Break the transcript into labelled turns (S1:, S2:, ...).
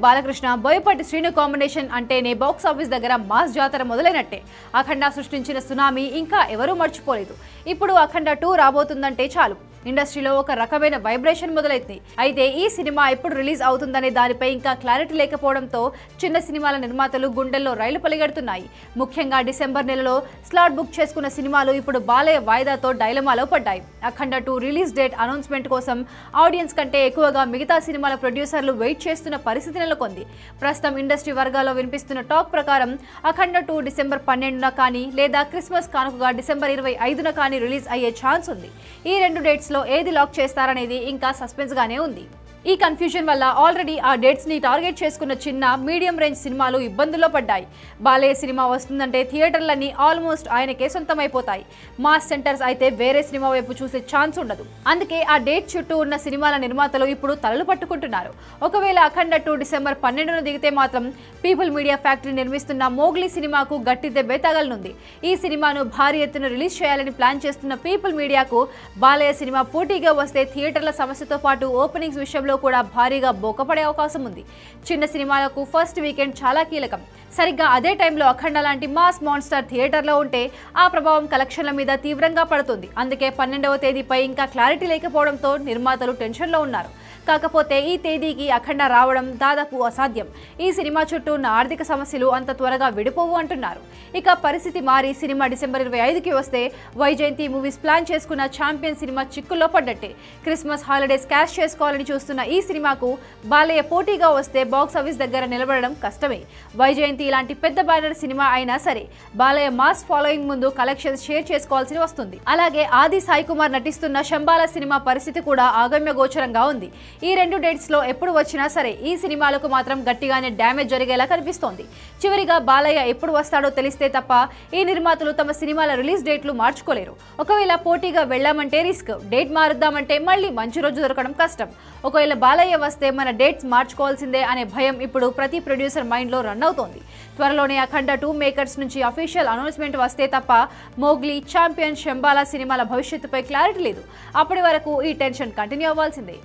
S1: Balakrishna Boyapati Srinu combination అంటేనే box office దగ్గర mass జాతర మొదలైనట్టే. అఖండ సృష్టించిన సునామీ ఇంకా ఎవరూ మర్చిపోలేదు. ఇప్పుడు అఖండ 2 రాబోతుందంటే చాలు ఇండస్ట్రీలో ఒక రకమైన వైబ్రేషన్ మొదలైంది. అయితే ఈ సినిమా ఎప్పుడు రిలీజ్ అవుతుందనే దానిపై ఇంకా క్లారిటీ లేకపోవడంతో చిన్న సినిమాల నిర్మాతలు గుండెల్లో రైలు పరిగెడుతున్నాయి. ముఖ్యంగా డిసెంబర్ నెలలో స్లాట్ బుక్ చేసుకున్న సినిమాలు ఇప్పుడు బాలయ్య వాయిదాతో డైలమాలో పడ్డాయి. అఖండ 2 రిలీజ్ డేట్ అనౌన్స్మెంట్ కోసం ఆడియన్స్ కంటే ఎక్కువగా మిగతా సినిమాల ప్రొడ్యూసర్లు వెయిట్ చేస్తున్న పరిస్థితి నెలకొంది. ప్రస్తుతం ఇండస్ట్రీ వర్గాల్లో వినిపిస్తున్న టాక్ ప్రకారం అఖండ 2 డిసెంబర్ 12న కానీ లేదా క్రిస్మస్ కానుకగా డిసెంబర్ 25న కానీ రిలీజ్ అయ్యే ఛాన్స్ ఉంది. ఈ 2 డేట్స్ లో ఏది లాక్ చేస్తారనేది ఇంకా సస్పెన్స్ గానే ఉంది. ఈ కన్ఫ్యూజన్ వల్ల ఆల్రెడీ ఆ డేట్స్ ని టార్గెట్ చేసుకున్న చిన్న మీడియం రేంజ్ సినిమాలు ఇబ్బందుల్లో పడ్డాయి. బాలయ్య సినిమా వస్తుందంటే థియేటర్లన్నీ ఆల్మోస్ట్ ఆయనకే సొంతమైపోతాయి. మాస్ సెంటర్స్ అయితే వేరే సినిమా వైపు చూసే ఛాన్స్ ఉండదు. అందుకే ఆ డేట్ చుట్టూ ఉన్న సినిమాల నిర్మాతలు ఇప్పుడు తలలు పట్టుకుంటున్నారు. ఒకవేళ అఖండ 2 డిసెంబర్ 12న దిగితే మాత్రం పీపుల్ మీడియా ఫ్యాక్టరీ నిర్మిస్తున్న మోగ్లీ సినిమాకు గట్టి దెబ్బే తగలనుంది. ఈ సినిమాను భారీ ఎత్తున రిలీజ్ చేయాలని ప్లాన్ చేస్తున్న పీపుల్ మీడియాకు బాలయ్య సినిమా పోటీగా వస్తే థియేటర్ల సమస్యతో పాటు ఓపెనింగ్స్ విషయంలో కూడా భారీగా బోకపడే అవకాశం ఉంది. చిన్న సినిమాలకు ఫస్ట్ వీకెండ్ చాలా కీలకం. సరిగ్గా అదే టైంలో అఖండ లాంటి మాస్ మాన్స్టర్ థియేటర్లో ఉంటే ఆ ప్రభావం కలెక్షన్ల మీద తీవ్రంగా పడుతుంది. అందుకే 12వ తేదీపై ఇంకా క్లారిటీ లేకపోవడంతో నిర్మాతలు టెన్షన్లో ఉన్నారు. కాకపోతే ఈ తేదీకి అఖండ రావడం దాదాపు అసాధ్యం. ఈ సినిమా చుట్టూ ఉన్న ఆర్థిక సమస్యలు అంత త్వరగా విడిపోవు అంటున్నారు. ఇక పరిస్థితి మారి సినిమా డిసెంబర్ 25కి వస్తే వైజయంతి మూవీస్ ప్లాన్ చేసుకున్న ఛాంపియన్ సినిమా చిక్కుల్లో పడ్డట్టే. క్రిస్మస్ హాలిడేస్ క్యాష్ చేసుకోవాలని చూస్తున్న ఈ సినిమాకు బాలయ్య పోటీగా వస్తే బాక్స్ ఆఫీస్ దగ్గర నిలబడడం కష్టమే. వైజయంతి ఇలాంటి పెద్ద బ్యానర్ సినిమా అయినా సరే బాలయ్య మాస్ ఫాలోయింగ్ ముందు కలెక్షన్స్ షేర్ చేసుకోవాల్సి వస్తుంది. అలాగే ఆది సాయి కుమార్ నటిస్తున్న శంబాల సినిమా పరిస్థితి కూడా ఆగమ్య గోచరంగా ఉంది. ఈ 2 డేట్స్ లో ఎప్పుడు వచ్చినా సరే ఈ సినిమాలకు మాత్రం గట్టిగానే డ్యామేజ్ జరిగేలా కనిపిస్తోంది. చివరిగా బాలయ్య ఎప్పుడు వస్తాడో తెలిస్తే తప్ప ఈ నిర్మాతలు తమ సినిమాల రిలీజ్ డేట్లు మార్చుకోలేరు. ఒకవేళ పోటీగా వెళ్లామంటే రిస్క్, డేట్ మారుద్దామంటే మళ్ళీ మంచి రోజు దొరకడం కష్టం. ఒకవేళ బాలయ్య వస్తే మన డేట్స్ మార్చుకోవాల్సిందే అనే భయం ఇప్పుడు ప్రతి ప్రొడ్యూసర్ మైండ్ లో రన్ అవుతోంది. త్వరలోనే అఖండ 2 మేకర్స్ నుంచి అఫీషియల్ అనౌన్స్మెంట్ వస్తే తప్ప మోగ్లీ, ఛాంపియన్, శంబాల సినిమాల భవిష్యత్తుపై క్లారిటీ లేదు. అప్పటి వరకు ఈ టెన్షన్ కంటిన్యూ అవ్వాల్సిందే.